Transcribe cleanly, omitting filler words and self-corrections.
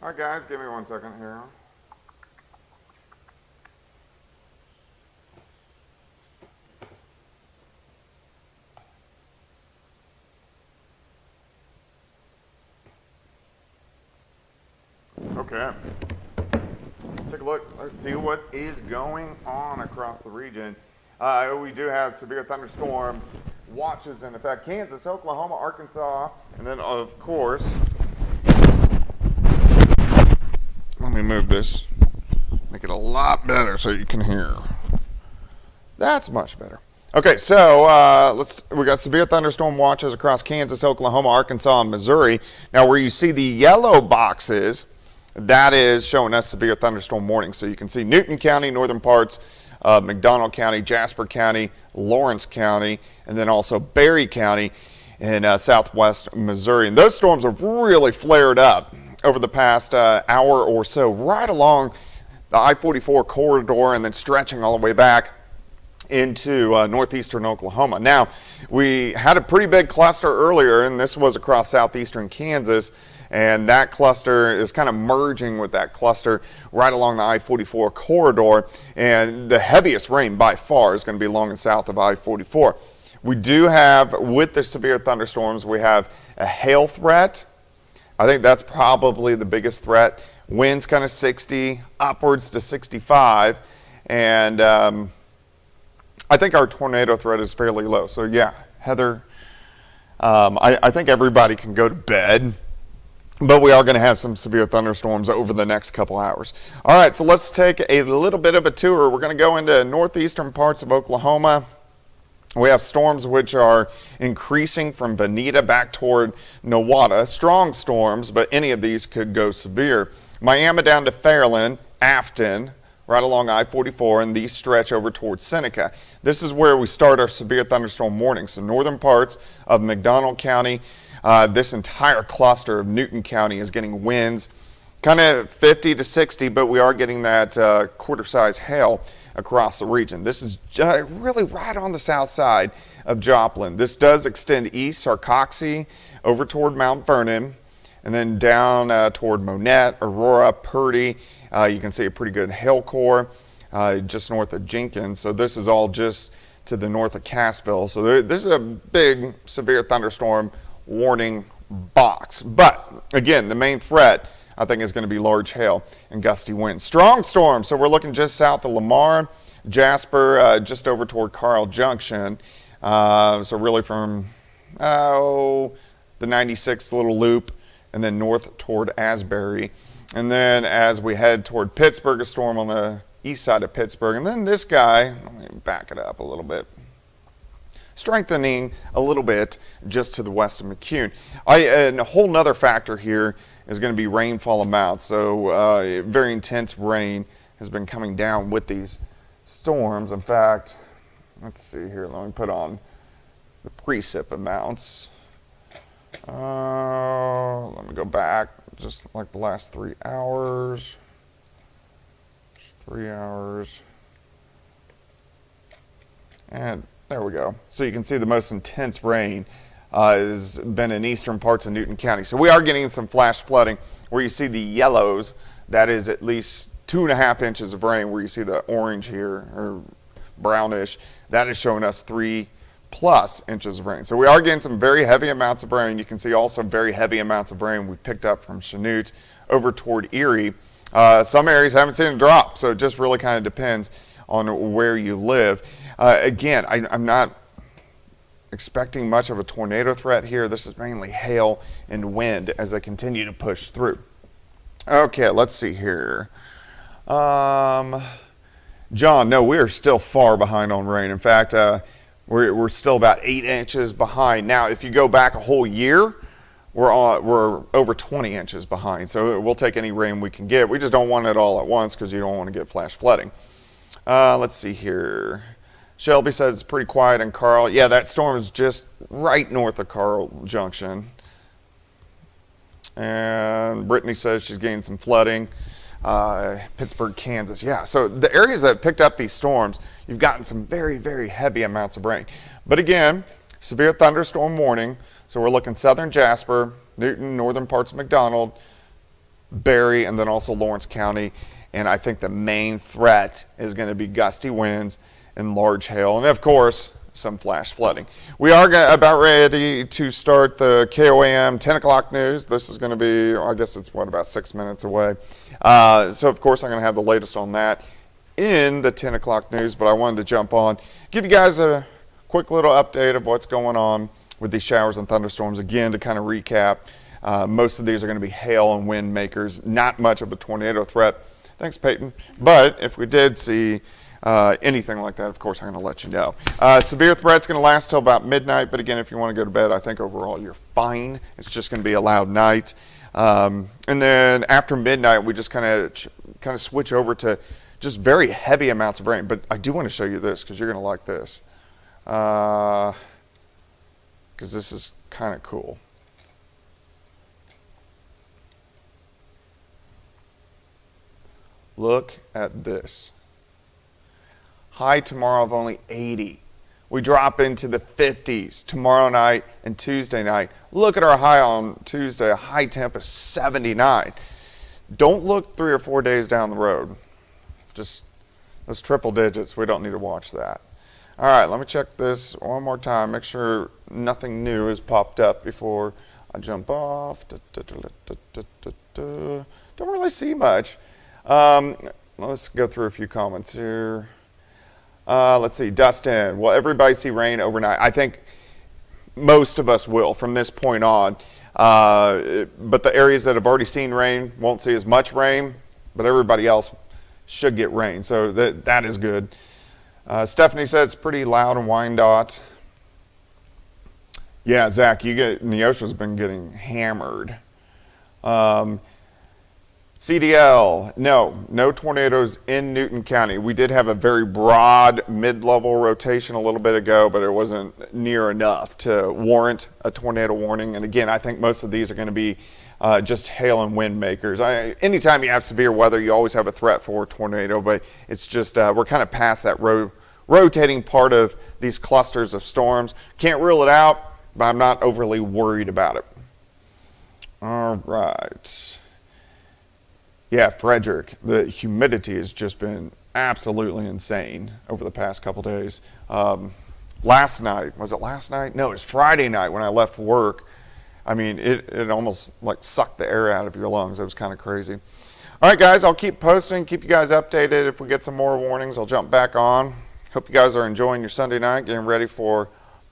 All right, guys, give me 1 second here. Okay. Take a look. Let's see what is going on across the region. We do have severe thunderstorm watches in effect. Kansas, Oklahoma, Arkansas, and then, of course, let me move this. Make it a lot better so you can hear. That's much better. Okay, so we got severe thunderstorm watches across Kansas, Oklahoma, Arkansas, and Missouri. Now, where you see the yellow boxes, that is showing us severe thunderstorm warning. So you can see Newton County, northern parts, McDonald County, Jasper County, Lawrence County, and then also Berry County in southwest Missouri. And those storms have really flared up over the past hour or so, right along the I-44 corridor and then stretching all the way back into northeastern Oklahoma. Now, we had a pretty big cluster earlier, and this was across southeastern Kansas, and that cluster is kind of merging with that cluster right along the I-44 corridor, and the heaviest rain by far is going to be along and south of I-44. We do have, with the severe thunderstorms, we have a hail threat. I think that's probably the biggest threat. Winds kind of 60, upwards to 65, and I think our tornado threat is fairly low. So yeah, Heather, I think everybody can go to bed, but we are going to have some severe thunderstorms over the next couple hours. All right, so let's take a little bit of a tour. We're going to go into northeastern parts of Oklahoma. We have storms which are increasing from Bonita back toward Nowata. Strong storms, but any of these could go severe. Miami down to Fairland, Afton, right along I-44, and these stretch over towards Seneca. This is where we start our severe thunderstorm warnings. So northern parts of McDonald County, this entire cluster of Newton County is getting winds kind of 50 to 60, but we are getting that quarter-size hail across the region. This is really right on the south side of Joplin. This does extend east, Sarcoxie, over toward Mount Vernon, and then down toward Monette, Aurora, Purdy. You can see a pretty good hail core just north of Jenkins. So this is all just to the north of Cassville. So this is a big severe thunderstorm warning box. But again, the main threat, I think, is going to be large hail and gusty winds. Strong storm. So we're looking just south of Lamar, Jasper, just over toward Carl Junction. So really from the 96th little loop and then north toward Asbury. And then as we head toward Pittsburgh, a storm on the east side of Pittsburgh. And then this guy, let me back it up a little bit, strengthening a little bit just to the west of McCune. And a whole nother factor here is going to be rainfall amounts. So very intense rain has been coming down with these storms. In fact, let's see here. Let me put on the precip amounts. Let me go back just like the last 3 hours. Just 3 hours. And there we go. So you can see the most intense rain has been in eastern parts of Newton County. So we are getting some flash flooding where you see the yellows. That is at least 2.5 inches of rain. Where you see the orange here, or brownish, that is showing us 3+ inches of rain. So we are getting some very heavy amounts of rain. You can see also very heavy amounts of rain we picked up from Chanute over toward Erie. Some areas haven't seen a drop, so it just really kind of depends on where you live. Again, I'm not expecting much of a tornado threat here. This is mainly hail and wind as they continue to push through. Okay, let's see here. John, no, we are still far behind on rain. In fact, we're still about 8 inches behind. Now, if you go back a whole year, we're over 20 inches behind. So we'll take any rain we can get. We just don't want it all at once because you don't want to get flash flooding. Let's see here. Shelby says it's pretty quiet in Carl. Yeah, that storm is just right north of Carl Junction. And Brittany says she's getting some flooding. Pittsburgh, Kansas. Yeah, so the areas that picked up these storms, you've gotten some very, very heavy amounts of rain. But again, severe thunderstorm warning. So we're looking southern Jasper, Newton, northern parts of McDonald, Berry, and then also Lawrence County. And I think the main threat is going to be gusty winds and large hail, and of course, some flash flooding. We are about ready to start the KOAM 10 o'clock news. This is going to be, I guess it's about 6 minutes away. So of course, I'm going to have the latest on that in the 10 o'clock news, but I wanted to jump on, give you guys a quick little update of what's going on with these showers and thunderstorms. Again, to kind of recap, most of these are going to be hail and wind makers, not much of a tornado threat. Thanks, Peyton. But if we did see anything like that, of course, I'm going to let you know. Severe threat's going to last till about midnight, but again, if you want to go to bed, I think overall you're fine. It's just going to be a loud night. And then after midnight, we just kind of switch over to just very heavy amounts of rain. But I do want to show you this because you're going to like this. Because this is kind of cool. Look at this. High tomorrow of only 80. We drop into the 50s tomorrow night and Tuesday night. Look at our high on Tuesday, a high temp of 79. Don't look 3 or 4 days down the road. Just those triple digits, we don't need to watch that. All right, let me check this one more time. Make sure nothing new has popped up before I jump off. Don't really see much. Let's go through a few comments here. Let's see, Dustin. Will everybody see rain overnight? I think most of us will from this point on. But the areas that have already seen rain won't see as much rain, but everybody else should get rain. So that is good. Stephanie says it's pretty loud in Wyandotte. Yeah, Zach, Neosho's been getting hammered. CDL, no tornadoes in Newton County. We did have a very broad mid-level rotation a little bit ago, but it wasn't near enough to warrant a tornado warning. And again, I think most of these are going to be just hail and wind makers. Anytime you have severe weather, you always have a threat for a tornado, but it's just we're kind of past that rotating part of these clusters of storms. Can't rule it out, but I'm not overly worried about it. All right. Yeah, Frederick, the humidity has just been absolutely insane over the past couple days. Last night, was it last night? No, it was Friday night when I left work. I mean, it almost like sucked the air out of your lungs. It was kind of crazy. All right, guys, I'll keep posting, keep you guys updated. If we get some more warnings, I'll jump back on. Hope you guys are enjoying your Sunday night, getting ready for